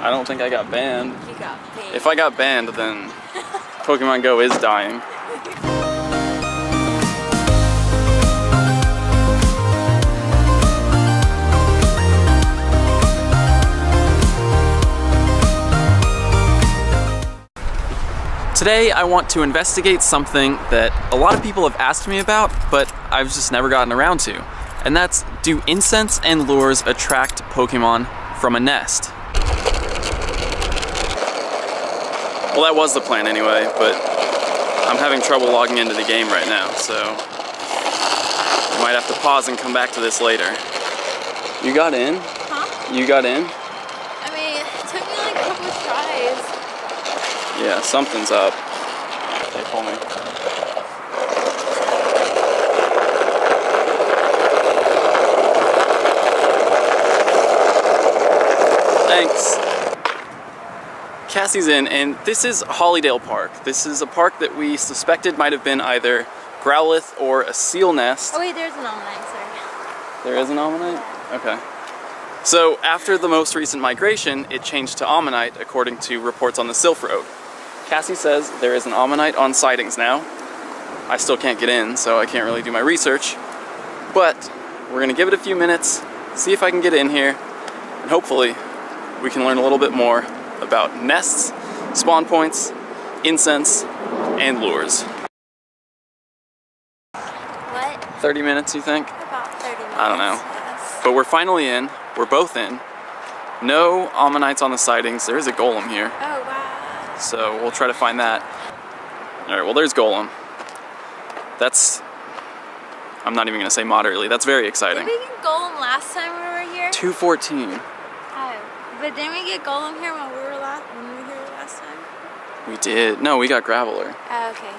I don't think I got banned. You got banned. If I got banned, then Pokemon Go is dying. Today I want to investigate something that a lot of people have asked me about, but I've just never gotten around to. And that's, do incense and lures attract Pokemon from a nest? Well, that was the plan anyway, but I'm having trouble logging into the game right now, so I might have to pause and come back to this later. You got in? Huh? You got in? I mean, it took me like a couple of tries. Yeah, something's up. They told me. Thanks. Cassie's in, and this is Hollydale Park. This is a park that we suspected might have been either Growlithe or a seal nest. Oh wait, there's an Omanyte, sorry. There is an Omanyte? Okay. So after the most recent migration, it changed to Omanyte according to reports on the Sylph Road. Cassie says there is an Omanyte on sightings now. I still can't get in, so I can't really do my research. But we're gonna give it a few minutes, see if I can get in here, and hopefully we can learn a little bit more about nests, spawn points, incense, and lures. What? 30 minutes, you think? About 30 minutes. I don't know. Yes. But we're finally in. We're both in. No Omanytes on the sightings. There is a Golem here. Oh wow. So we'll try to find that. Alright, well there's Golem. That's... I'm not even going to say moderately. That's very exciting. Did we get Golem last time we were here? 214. Oh. But didn't we get Golem here when we were here last time? We did. No, we got Graveler. Oh, okay.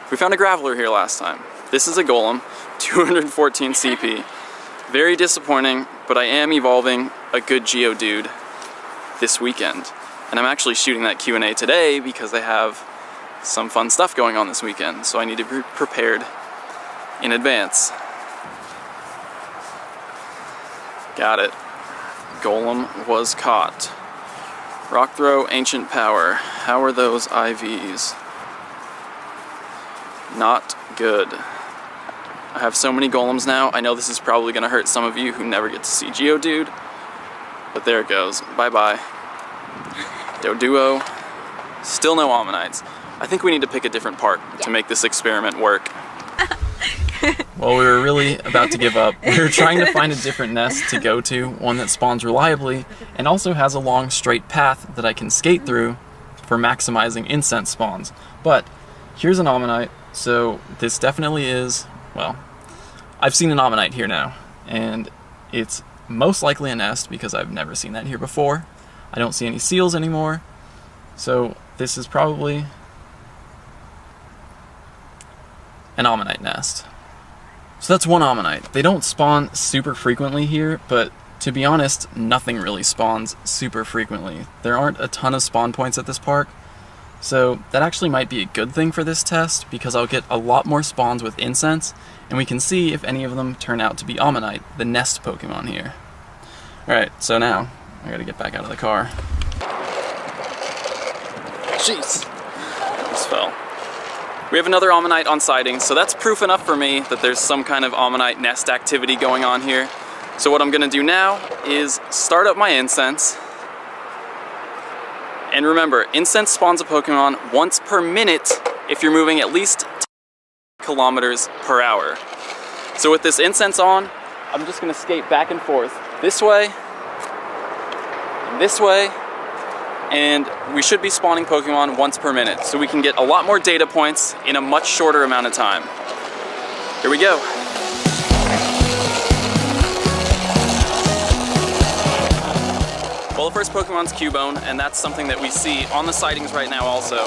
We found a Graveler here last time. This is a Golem, 214 CP. Very disappointing, but I am evolving a good Geodude this weekend. And I'm actually shooting that Q&A today because they have some fun stuff going on this weekend, so I need to be prepared in advance. Got it. Golem was caught. Rock Throw, Ancient Power. How are those IVs? Not good. I have so many Golems now. I know this is probably going to hurt some of you who never get to see Geodude, but there it goes. Bye-bye. Doduo. Still no Omanytes. I think we need to pick a different park to make this experiment work. Well, we were really about to give up. We were trying to find a different nest to go to, one that spawns reliably, and also has a long straight path that I can skate through for maximizing incense spawns. But here's an Omanyte, so this definitely is, well, I've seen an Omanyte here now, and it's most likely a nest because I've never seen that here before. I don't see any seals anymore, so this is probably an Omanyte nest. So that's one Omanyte. They don't spawn super frequently here, but to be honest, nothing really spawns super frequently. There aren't a ton of spawn points at this park, so that actually might be a good thing for this test because I'll get a lot more spawns with incense, and we can see if any of them turn out to be Omanyte, the nest Pokemon here. Alright, so now I gotta get back out of the car. Jeez. This fell. We have another Omanyte on sightings, so that's proof enough for me that there's some kind of Omanyte nest activity going on here. So what I'm gonna do now is start up my incense. And remember, incense spawns a Pokemon once per minute if you're moving at least 10 kilometers per hour. So with this incense on, I'm just gonna skate back and forth this way, and we should be spawning Pokemon once per minute, so we can get a lot more data points in a much shorter amount of time. Here we go. Well, the first Pokemon's Cubone, and that's something that we see on the sightings right now also.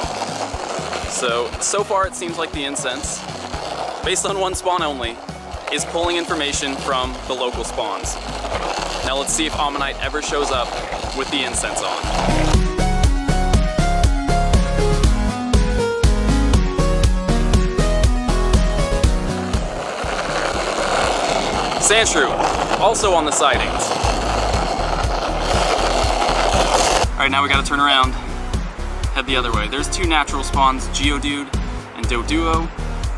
So far it seems like the incense, based on one spawn only, is pulling information from the local spawns. Now let's see if Omanyte ever shows up with the incense on. Sandshrew, also on the sightings. Alright, Alright, now we gotta turn around. Head the other way. There's two natural spawns, Geodude and Doduo.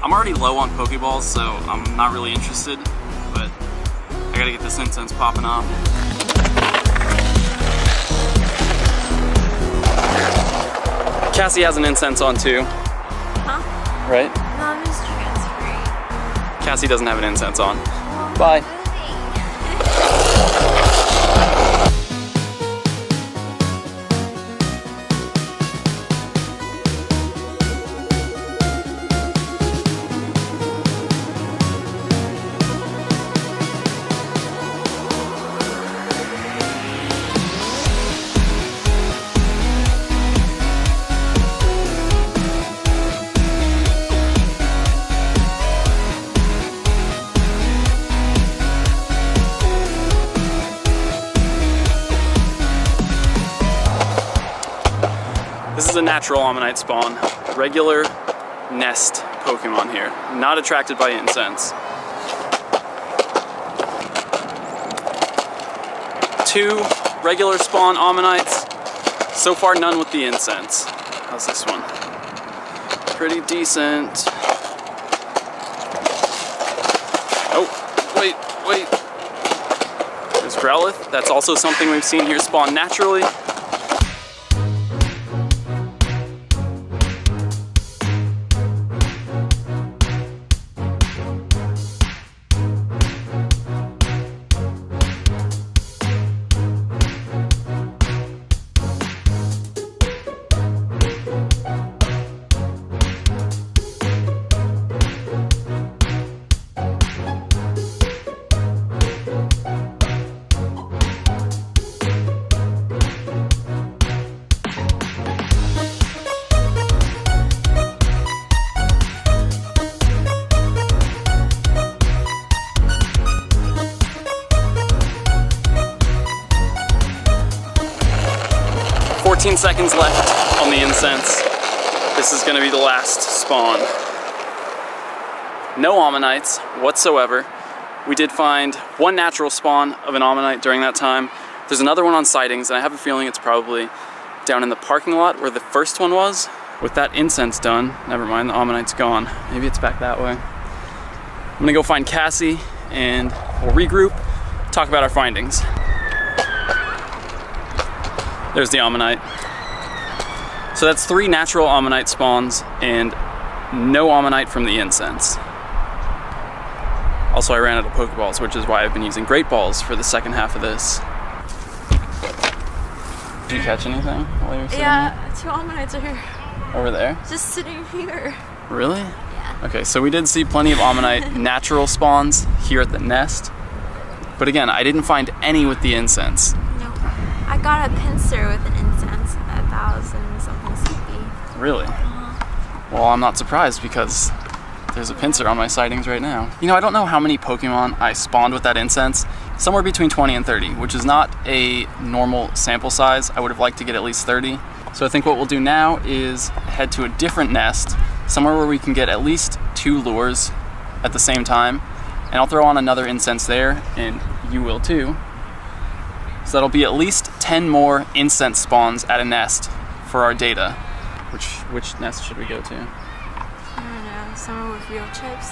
I'm already low on Pokeballs, so I'm not really interested, but I gotta get this incense popping off. Cassie has an incense on too. Huh? Right? No, I'm just transferring. Cassie doesn't have an incense on. Bye. This is a natural Omanyte spawn. Regular nest Pokemon here. Not attracted by incense. Two regular spawn Omanytes. So far none with the incense. How's this one? Pretty decent. Oh, wait. There's Growlithe. That's also something we've seen here spawn naturally. Seconds left on the incense. This is going to be the last spawn. No Omanytes whatsoever. We did find one natural spawn of an Omanyte during that time. There's another one on sightings, and I have a feeling it's probably down in the parking lot where the first one was. With that incense done, never mind, the Omanyte's gone. Maybe it's back that way. I'm gonna go find Cassie and we'll regroup, talk about our findings. There's the Omanyte. So that's 3 natural Omanyte spawns and no Omanyte from the incense. Also, I ran out of Pokeballs, which is why I've been using Great Balls for the second half of this. Did you catch anything while you were sitting Yeah, here? 2 Omanytes are here. Over there? Just sitting here. Really? Yeah. Okay, so we did see plenty of Omanyte natural spawns here at the nest. But again, I didn't find any with the incense. No. I got a pincer with an incense at 1,000-something CP. Really? Well, I'm not surprised because there's a pincer on my sightings right now. You know, I don't know how many Pokemon I spawned with that incense. Somewhere between 20 and 30, which is not a normal sample size. I would have liked to get at least 30. So I think what we'll do now is head to a different nest, somewhere where we can get at least 2 lures at the same time. And I'll throw on another incense there, and you will too. So that'll be at least 10 more incense spawns at a nest for our data. Which nest should we go to? I don't know, somewhere with real chips.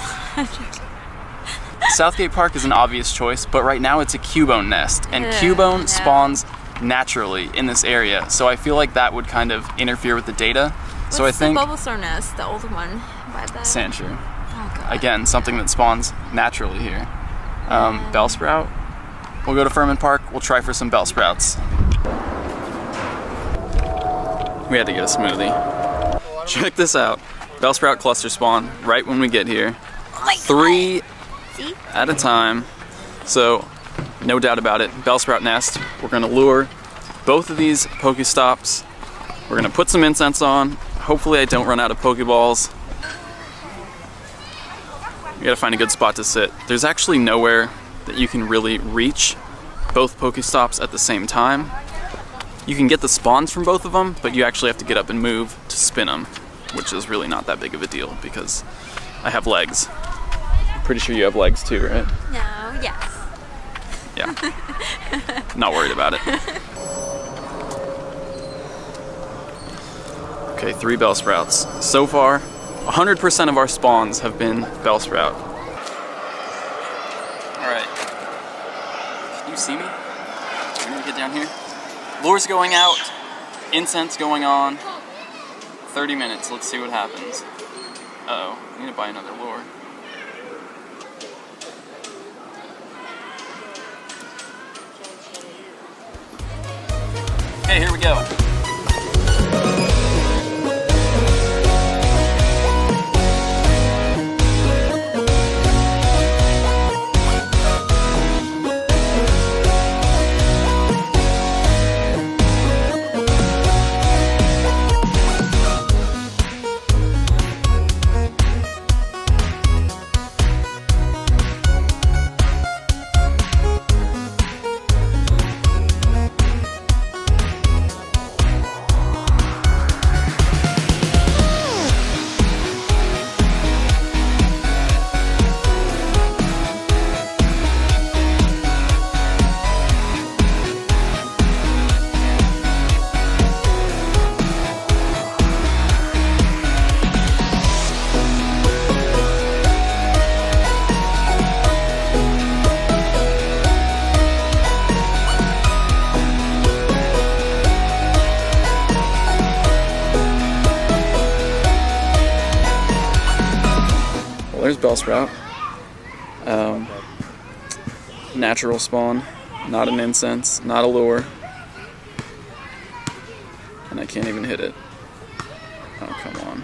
Southgate Park is an obvious choice, but right now it's a Cubone nest, and Cubone spawns naturally in this area, so I feel like that would kind of interfere with the data. So I think the Bulbasaur nest, the old one by the Sandshrew. Oh god. Again, something that spawns naturally here. Bellsprout. We'll go to Furman Park. We'll try for some Bellsprouts. We had to get a smoothie. Check this out. Bellsprout cluster spawn right when we get here. Oh my 3 See? at a time. So, no doubt about it, Bellsprout nest. We're gonna lure both of these Pokestops. We're gonna put some incense on. Hopefully I don't run out of Pokeballs. We gotta find a good spot to sit. There's actually nowhere that you can really reach both Pokestops at the same time. You can get the spawns from both of them, but you actually have to get up and move to spin them, which is really not that big of a deal because I have legs. Pretty sure you have legs too, right? No, yes. Yeah. Not worried about it. Okay, 3 Bellsprouts. So far, 100% of our spawns have been Bellsprout. Alright. Can you see me? Do we need to get down here? Lure's going out. Incense going on. 30 minutes. Let's see what happens. Uh-oh. I need to buy another lure. Okay, here we go. There's Bellsprout. Natural spawn, not an incense, not a lure. And I can't even hit it. Oh, come on.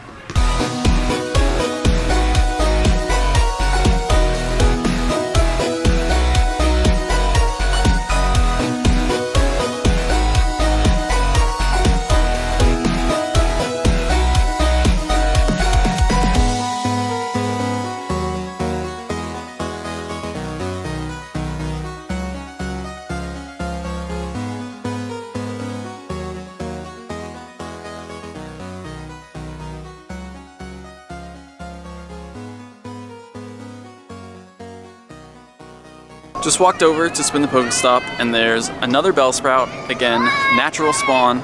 Just walked over to spin the Pokestop, and there's another Bellsprout, again, natural spawn,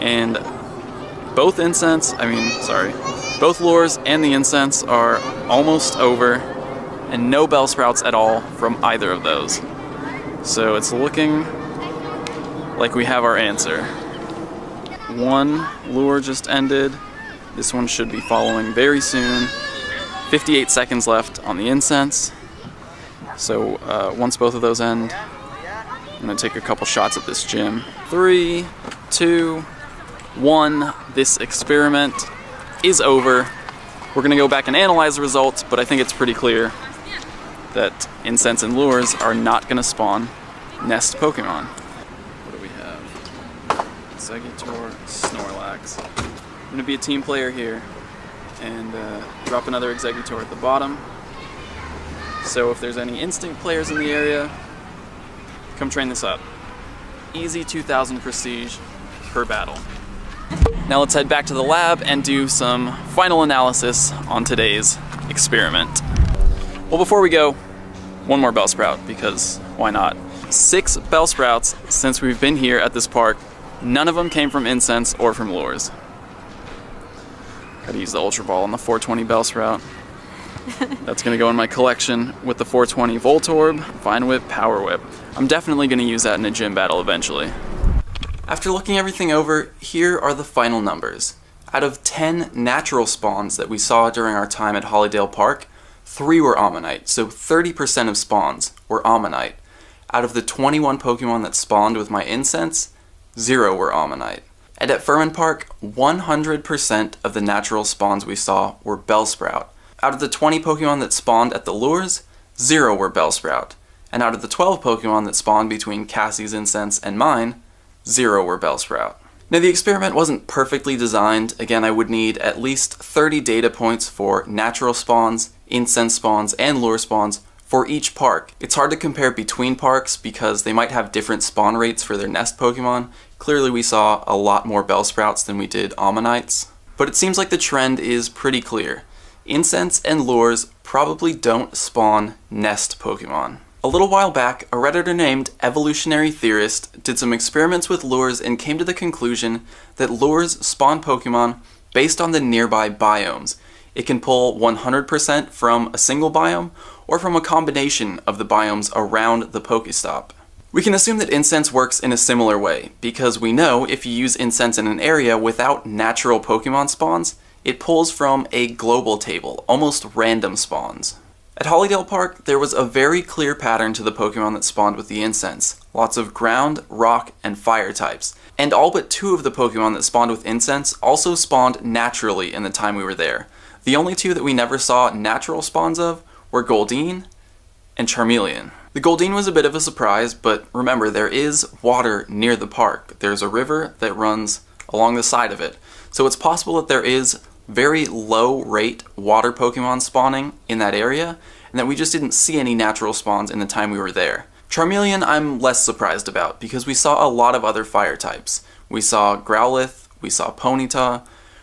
and both lures and the incense are almost over, and no Bellsprouts at all from either of those. So it's looking like we have our answer. One lure just ended. This one should be following very soon. 58 seconds left on the incense. So once both of those end, I'm gonna take a couple shots at this gym. 3, 2, 1. This experiment is over. We're gonna go back and analyze the results, but I think it's pretty clear that incense and lures are not gonna spawn nest Pokemon. What do we have? Exeggutor, Snorlax. I'm gonna be a team player here and drop another Exeggutor at the bottom. So if there's any instinct players in the area, come train this up. Easy 2,000 prestige per battle. Now let's head back to the lab and do some final analysis on today's experiment. Well, before we go, one more Bellsprout, because why not? 6 Bellsprouts since we've been here at this park. None of them came from incense or from lures. Gotta use the Ultra Ball on the 420 Bellsprout. That's gonna go in my collection with the 420 Voltorb, Vine Whip, Power Whip. I'm definitely gonna use that in a gym battle eventually. After looking everything over, here are the final numbers. Out of 10 natural spawns that we saw during our time at Hollydale Park, 3 were Omanyte, so 30% of spawns were Omanyte. Out of the 21 Pokemon that spawned with my incense, 0 were Omanyte. And at Furman Park, 100% of the natural spawns we saw were Bellsprout. Out of the 20 Pokemon that spawned at the lures, 0 were Bellsprout. And out of the 12 Pokemon that spawned between Cassie's incense and mine, 0 were Bellsprout. Now the experiment wasn't perfectly designed. Again, I would need at least 30 data points for natural spawns, incense spawns, and lure spawns for each park. It's hard to compare between parks because they might have different spawn rates for their nest Pokemon. Clearly we saw a lot more Bellsprouts than we did Omanytes. But it seems like the trend is pretty clear. Incense and lures probably don't spawn nest Pokemon. A little while back, a Redditor named Evolutionary Theorist did some experiments with lures and came to the conclusion that lures spawn Pokemon based on the nearby biomes. It can pull 100% from a single biome or from a combination of the biomes around the Pokestop. We can assume that Incense works in a similar way, because we know if you use Incense in an area without natural Pokemon spawns, it pulls from a global table, almost random spawns. At Hollydale Park, there was a very clear pattern to the Pokemon that spawned with the Incense. Lots of ground, rock, and fire types. And all but 2 of the Pokemon that spawned with Incense also spawned naturally in the time we were there. The only 2 that we never saw natural spawns of were Goldeen and Charmeleon. The Goldeen was a bit of a surprise, but remember, there is water near the park. There's a river that runs along the side of it. So it's possible that there is very low rate water Pokemon spawning in that area, and that we just didn't see any natural spawns in the time we were there. Charmeleon I'm less surprised about, because we saw a lot of other fire types. We saw Growlithe, we saw Ponyta,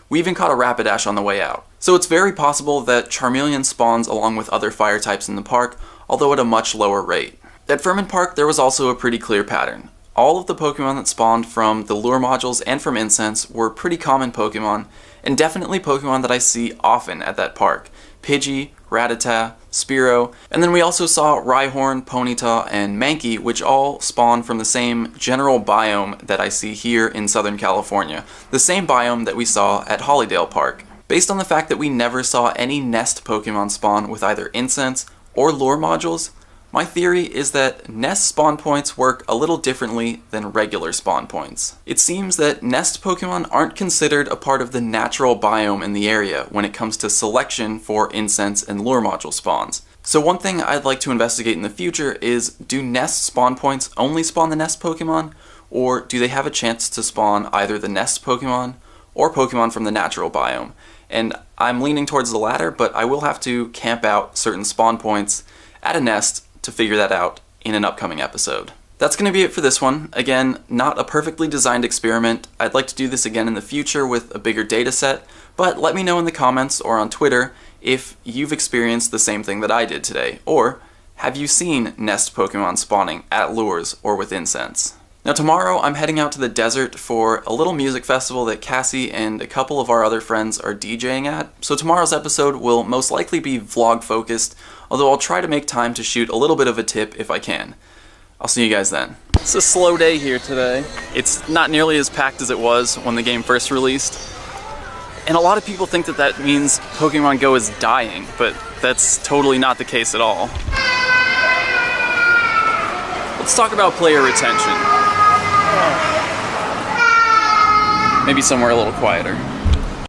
we even caught a Rapidash on the way out. So it's very possible that Charmeleon spawns along with other fire types in the park, although at a much lower rate. At Furman Park there was also a pretty clear pattern. All of the Pokemon that spawned from the lure modules and from Incense were pretty common Pokemon, and definitely Pokemon that I see often at that park. Pidgey, Rattata, Spearow, and then we also saw Rhyhorn, Ponyta, and Mankey, which all spawn from the same general biome that I see here in Southern California, the same biome that we saw at Hollydale Park. Based on the fact that we never saw any nest Pokemon spawn with either Incense or lure modules, my theory is that nest spawn points work a little differently than regular spawn points. It seems that nest Pokemon aren't considered a part of the natural biome in the area when it comes to selection for Incense and lure module spawns. So one thing I'd like to investigate in the future is, do nest spawn points only spawn the nest Pokemon, or do they have a chance to spawn either the nest Pokemon or Pokemon from the natural biome? And I'm leaning towards the latter, but I will have to camp out certain spawn points at a nest to figure that out in an upcoming episode. That's going to be it for this one. Again, not a perfectly designed experiment. I'd like to do this again in the future with a bigger data set, but let me know in the comments or on Twitter if you've experienced the same thing that I did today, or have you seen nest Pokemon spawning at lures or with Incense? Now tomorrow I'm heading out to the desert for a little music festival that Cassie and a couple of our other friends are DJing at, so tomorrow's episode will most likely be vlog focused, although I'll try to make time to shoot a little bit of a tip if I can. I'll see you guys then. It's a slow day here today. It's not nearly as packed as it was when the game first released, and a lot of people think that that means Pokemon GO is dying, but that's totally not the case at all. Let's talk about player retention. Maybe somewhere a little quieter.